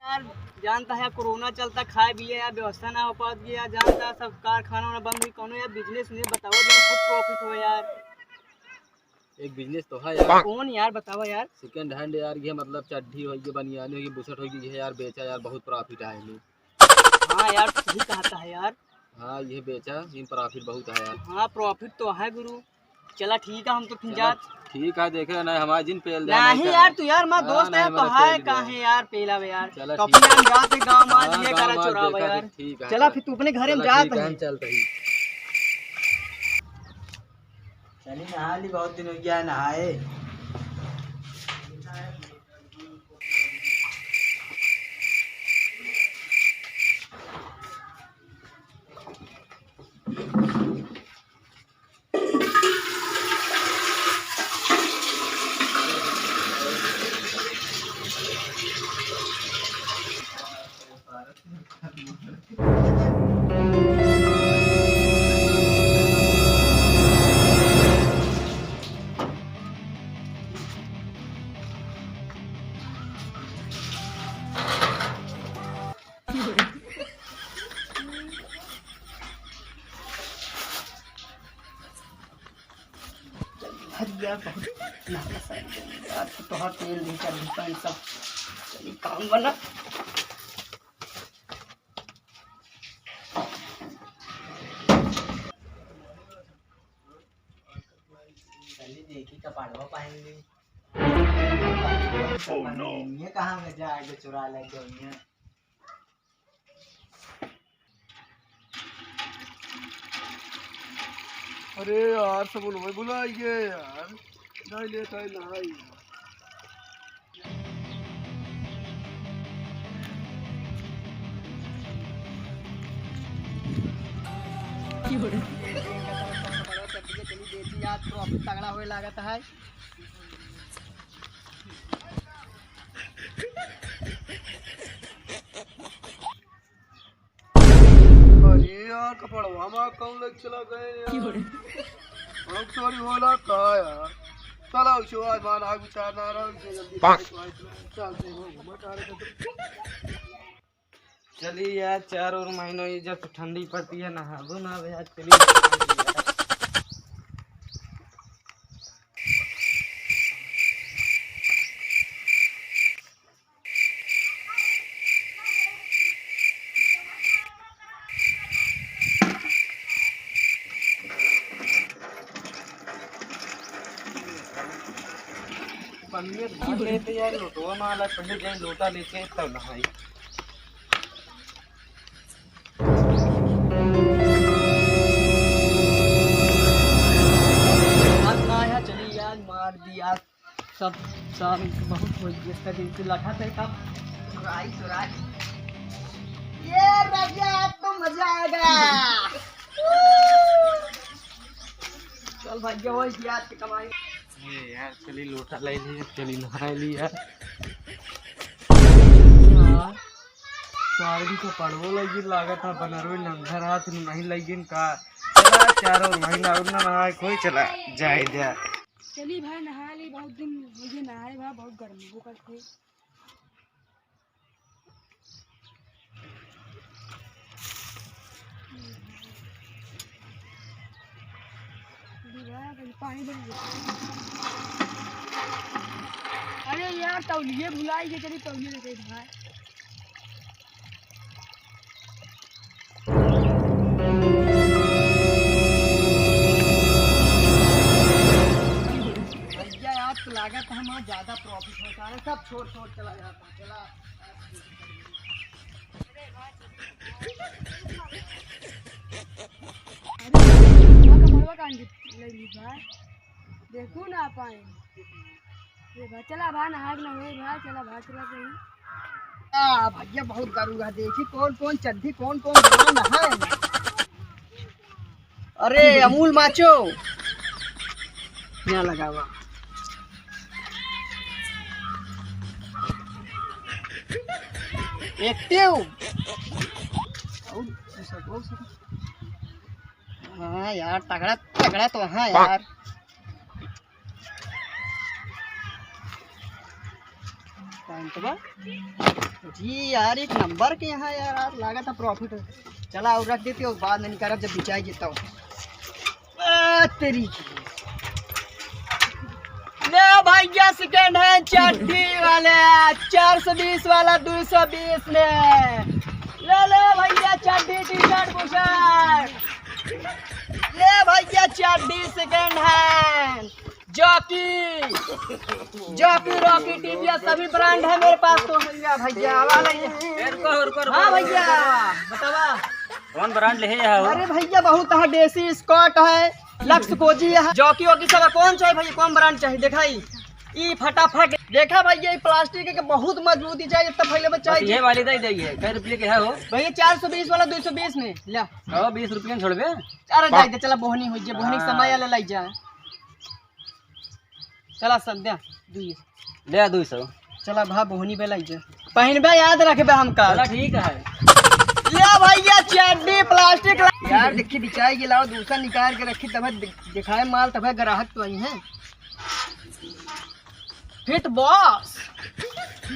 यार जानता है कोरोना चलता, खाए भी यार व्यवस्था ना हो पाती यार, जानता है सब कारखाना वाना बंद हुई, कौन यार बिजनेस मुझे बताओ जो खूब प्रॉफिट हो यार। एक बिजनेस तो है यार। कौन यार बताओ यार। सेकंड हैंड यार, ये मतलब चड्ढी होगी, बनियानी होगी, बुशर्ट होगी, ये यार बेचा यार, बहुत प्रॉफिट है इनमें। हाँ यार सही कहता है यार। हाँ ये बेचा, इन प्रॉफिट बहुत है यार। हाँ प्रॉफिट तो है गुरु। चला ठीक है, हम तो फिर चलो जा। ठीक है, देखे ना हमारे जिन पेल दे नहीं यार तू यार माँ दोस्त है तो है पेल कहाँ है यार पेला वे यार। चला तो ठीक अपने हम है। जाते गाँव माँ हाँ, ये गाँव करा माँ चुरावा देखा यार। ठीक है। चला फिर तू अपने घरे में चला जात ठीक है, है। हम चलते ही। चली नहा ली, बहुत दिन हो गया है नहाए। यार बहुत नाकस है यार, तो हर तेल नहीं चलता इन सब। चलिए काम बना। चली देखी कपाड़वा पहन ली। ये कहाँ में जाएगा चुरा लेके उन्हें। अरे यार सब लोग बुलाइए यार, नहीं लेता है नहाई। चली यार प्रॉफिट तगड़ा हुए लागत है। अरे यार कपड़वा में कौन लग चला गए यार, अब सॉरी बोला कहा यार। चलो शो आज मान आग विचार ना रहा उनसे जल्दी चलते हैं घूमट आ रहे। चलिए यार 4 और महीनों ये जब ठंडी पड़ती है नहाबो ना यार। चलिए पन्नी धान लेते यार, लोटवा माला पहले जाए लोटा लेके तब नहाई। आज ना आया चली यार मार दिया सब शाम बहुत हो गया दिन से लगा था कब चुराई चुराई। ये राजा आज तो मजा आएगा। चल भाग्य हो यार की कमाई। ये यार चली लोटा ले ली, चली नहा ली यार। सारी को पड़वो लगी लागत है बनरवे नंगर हाथ नहीं लगिन का। चला 4 और महीना और ना नहाए कोई, चला जाए जा। चली भाई नहा ली, बहुत दिन मुझे नहाए भाई, बहुत गर्मी वो करते। पानी भर गया। अरे यार तौलिए भुलाई गए, चली तौलिए लेते भाई। भैया यार तो लागत है वहाँ ज्यादा प्रॉफिट होता है, सब छोड़ छोड़ चला जाता है। चला कपड़वा कान ले ली भाई, देखू ना पाए ये भाई। चला भाई नहा के ना हुए भाई, चला भाई चला सही। भैया बहुत गरू है, देखी कौन कौन चड्ढी कौन कौन ब्रांड है। अरे अमूल माचो यहाँ लगा हुआ। एक्टिव हाँ यार तगड़ा तगड़ा तो हाँ यार। पैंटवा जी यार एक नंबर के यहाँ यार लागत है प्रॉफिट है। चला और रख देती हूँ, बाद में निकाल जब बिचाई देता हूँ। तेरी ले भैया सेकेंड हैंड चड्डी वाले 420 वाला 220 में ले भैया चड्डी टी शर्ट बुशर्ट ले भैया चड्डी second hand jockey Rocky TVS सभी ब्रांड है मेरे पास। तो भैया हाँ भैया बतावा कौन ब्रांड ले है? अरे भैया बहुत है, देसी स्कॉट है, लक्स कोजी है, जॉकी वॉकी सब है। कौन चाहिए भैया, कौन ब्रांड चाहिए दिखाई? ई फटाफट देखा भैया, ये प्लास्टिक के बहुत मजबूती चाहिए तब पहले में चाहिए। ये वाली दे है कै रुपये के है हो भैया 420 वाला 220 में ला 20 रुपये में छोड़बे। अरे जाए दे चला बोहनी हो जे बोहनी समय ले लाई जा चला सब दे 200 ले 200 चला भा बोहनी पे लाई जा पहनबे याद रखबे हमका। चला ठीक है ले भैया चड्डी प्लास्टिक यार देखी बिचाई के लाओ दूसरा निकाल के रखी तब दिखाए माल तब ग्राहक तो आई है। फिट बॉस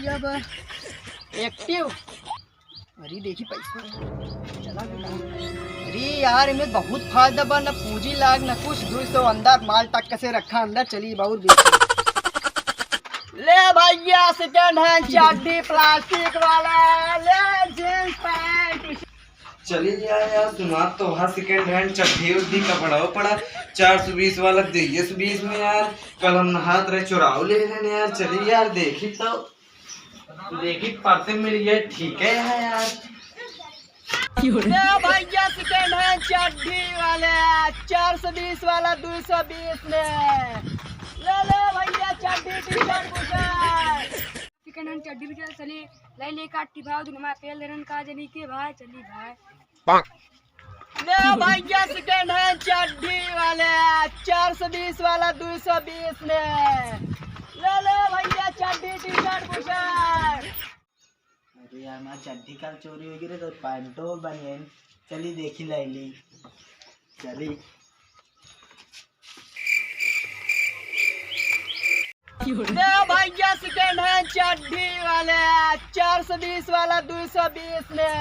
अब एक्टिव अरे देखी पैसा चला अरे यार इनमें बहुत फायदा बा, न पूंजी लाग न कुछ 200 अंदर माल तक कैसे रखा अंदर। चलिए बहुत ले भैया सेकेंड हैंड चड्डी प्लास्टिक वाला ले जींस पैंट। चलिए यार सुना तो वहाँ सेकेंड हैंड चड्ढी उड्ढी कपड़ा पड़ा 420 वाला 220 में यार। कल हम नहात रहे चुराव ले लेने यार। चलिए यार देखी परसे मिल गए ठीक है यार। ले भैया सेकेंड हैंड चड्ढी वाले 420 वाला 220 में ले भैया चड्ढी T shirt bush shirt second hand चड्डी भी चली लाई ले काटी भाव दिन में पेल देरन का जनी के भाई चली भाई ले भैया सेकेंड हैंड चड्डी वाले 420 वाला 220 में ले भैया चड्डी टी शर्ट बुशर्ट। अरे यार मैं चड्डी का चोरी हो गई तो पैंटो बनियन चली देखी लाई चली ले भैया सेकेंड हैंड चड्डी वाले 420 वाला 220 में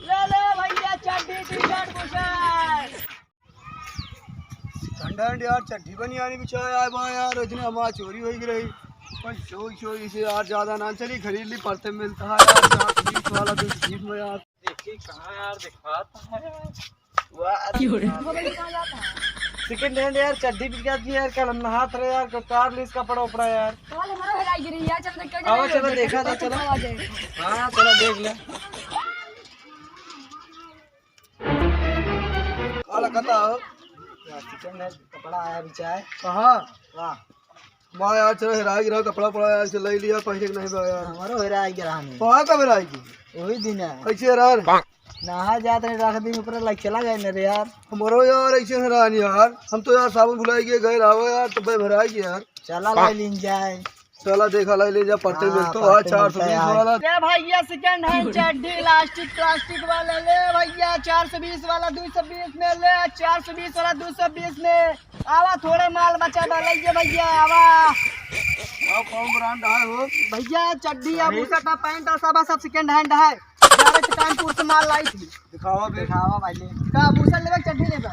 ले भैया चड्डी टी शर्ट बुशर्ट। ठंड यार चड्ढी बनी आनी बिचार आए बा यार इतने हमारी चोरी हो रही पर चोरी से यार ज्यादा ना चली खरीद ली परते मिलता है यार 420 वाला 220 में यार। देखिए कहाँ यार दिखाता है सेकंड हैंड यार चड्डी बिक जाती है यार। कल हम नहात रहे यार कार ली इसका पड़ा ऊपर यार। कल हमारा हेराई गिरी यार चल देख आओ चलो देखा था चलो हाँ चलो देख ले कता हो सेकंड हैंड कपड़ा आया बिचाए कहाँ वाह माँ यार चलो हेराई गिरा कपड़ा पड़ा यार चल ले लिया पैसे नहीं बा यार। हमारो हेराई गिरा कहाँ कब हेराई की वही दिन है कैसे यार नहा जाते हैं रख दिन ऊपर लाइक चला गए मेरे यार। हमारो यार ऐसे हेरान यार हम तो यार साबुन भुलाई के गए रहो यार तो भाई भराई की यार। चला लाई लीन जाए चला देखा लाई ले जा परते मिलते हो 420 वाला ले भैया सेकेंड हैंड चड्डी प्लास्टिक वाला ले भैया 420 वाला 220 में ले 420 वाला 220 में आवा थोड़े माल बचा डालिए भैया आवा। कौन ब्रांड है हो भैया चड्डी बुशर्ट पैंट और सब सेकेंड हैंड है। डायरेक्ट कानपुर से माल लाई थी। दिखावा दिखावा भाई ले का बुशर्ट लेगा चड्डी लेगा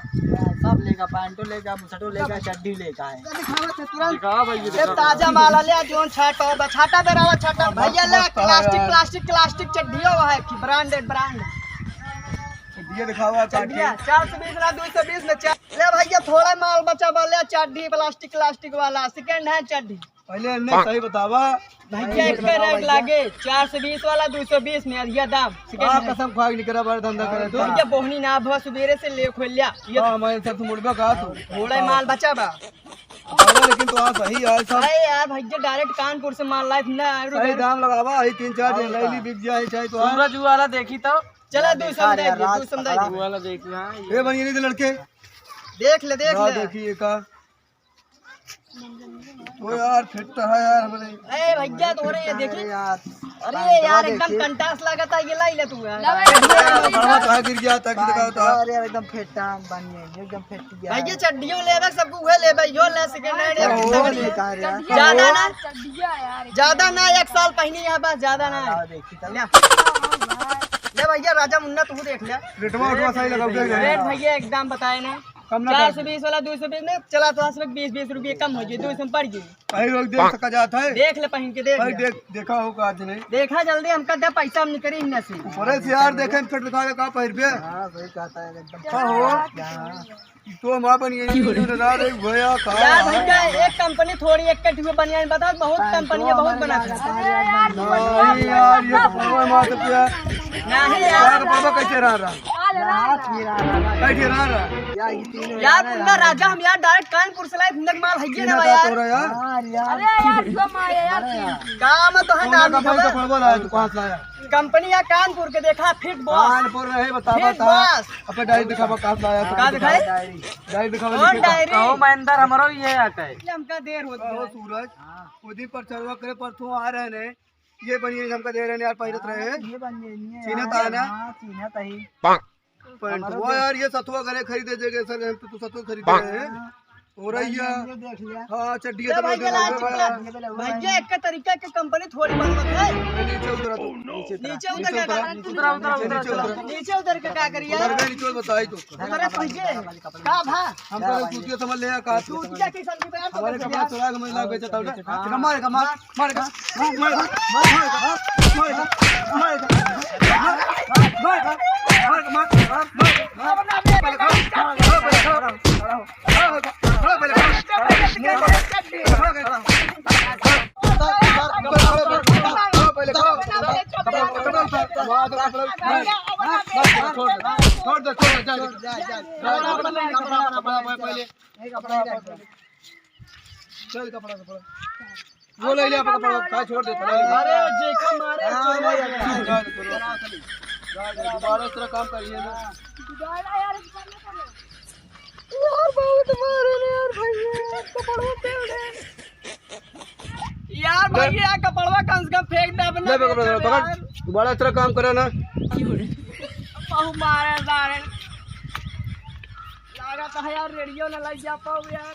सब लेगा पैंटो लेगा बुशर्टो लेगा चड्डी लेगा है दिखावा था तुरंत दिखावा भैया ये ताजा माल ले जोन छाटा और छाटा बेरावा छाटा भैया ले प्लास्टिक चड्डियों है कि ब्रांड ये दिखावा चड्डियां 420 वाला 220 में ले भैया थोड़ा माल बचा ले चड्डी प्लास्टिक वाला सेकेंड हैंड चड्डी पहले हमने सही बतावा भैया इसका रेट लागे 420 वाला 220 में अधिया दाम आप कसम खा के करा बार धंधा करे तो भैया बोहनी ना भवा सुबेरे से ले खोल लिया ये हमारे सब मुड़बा कहा तू थोड़ा माल बचा बा लेकिन तो आप सही यार सब अरे यार भैया डायरेक्ट कानपुर से माल लाए ना सही दाम लगावा यही 3-4 दिन लैली बिक जाए चाहे तो सूरज वाला देखी तो चला 200 दे दे 200 दे दे वाला देख हाँ ये बनिए नहीं लड़के देख ले देखिए का तो यार फिट है यार हमारे ए भैया तोरे ये देखी यार अरे यार एकदम कंटास लगा था, ये लाई ले तू यार। बड़ा तो गिर गया था, किधर का था? अरे यार एकदम फेटा बनिए एकदम फेट गया। भाई ये चड्डियों ले बे, सबको वह ले भाई, यो ले सेकंड हैंड यार ज्यादा ना, चड्डिया यार। ज्यादा ना, 1 साल पहनी है बस, ज्यादा ना। देखी चल ले भैया राजा मुन्ना तू देख ले रेटवा उठवा सही लगा रेट भैया एकदम बताए ना, कम ना 420 वाला 220 में चला, तो 20 रुपये कम हो गए, 200 में पड़ गई। कहीं लोग देख सका जाता है। देख ले पहन के, देख भाई ले। देखा होगा आज नहीं। देखा जल्दी, हमका दे पैसा हम निकली न से। बड़े से यार देखे फिट दिखा के कहा पहिर पे। हाँ सही कहता है एकदम। हाँ हो तो माँ बनी भैया कहा यार भैया एक कंपनी थोड़ी एक कटी बनिया बता, बहुत कंपनी बहुत बना नहीं यार ये कपड़ा मार तो पिया नहीं यार यार। कपड़ा कैसे रह रहा कैसे रह रहा यार पुन्ना राजा हम यार डायरेक्ट कानपुर से लाए, तुमने माल है ना यार। यार यार अरे यार जो माया यार काम तो है डाल कपड़ा कपड़ा लाया तू कहाँ से लाया? कंपनी या कानपुर के देखा, फिट बॉस, कानपुर रहे बता फिट बता बॉस। अपने डायरी दिखावा कहाँ से लाया? कहाँ दिखाए? डायरी दिखावा कौन डायरी? महेंद्र हमारा ये आता है। हमका देर होती ओ है। सूरज उदी पर चलवा करे परसों आ रहे ने, ये बनिए हमका दे रहे ने यार पहिरत रहे ये बनिए नहीं चीना था ना? चीना था ही। पैंट वो यार ये सतुआ करे खरीदे जगह सर तू सतुआ खरीदे रहे हो रही है। देख लिया हाँ चड्डी ले भैया ला चुका। भैया एक का तरीका की कंपनी थोड़ी बनवत है। नीचे उतरा तू नीचे उतर के का नीचे उतर के का करिए उतर गए नीचे बताई तो अरे भैया का भा हम तो चूतिया समझ ले का तू क्या की संदीप यार तो हमारे कपड़ा चुरा के मैं ला बेचा था उठा मारेगा मारेगा चल कपड़ा वो ले लिया कपड़ा का छोड़ दे अरे जेका मारे दोबारा उस तरह काम करिए ना यार भैया कपड़वा कम से कम फेंक दे अपना ले पकड़ पकड़ दोबारा इस तरह काम करे ना बहु मारे दारे लगा तो है यार रेडियो ना लग जा पाओ यार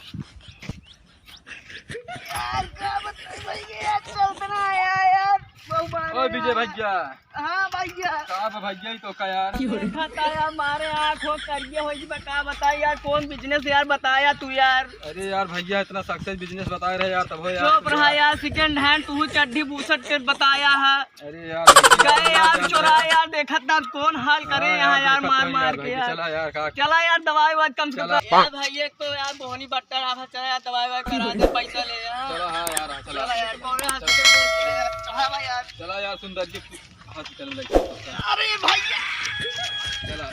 यार क्या बताई भैया चलता ना यार बहु मारे ओ विजय भैया हाँ भैया कहाँ भैया ही तो का यार खाता यार मारे आँखों करिए हो जी बता बता यार कौन बिजनेस यार बताया तू यार अरे यार भैया इतना सक्सेस बिजनेस बता रहे यार तब हो यार चुप रहा यार सेकंड हैंड तू चड्डी बूसट के बताया है अरे यार गए यार चुरा यार देखा था कौन हाल करे यहाँ यार मार मार के यार चला यार का चला यार दवाई वाई कम से कम यार भाई एक तो यार बोहनी बट्टा रहा चला यार दवाई वाई करा दे पैसा ले यार चला हाँ यार चला चला यार कौन हॉस्पिटल चला भाई यार चला यार सुंदर जी हॉस्पिटल में अरे भैया चला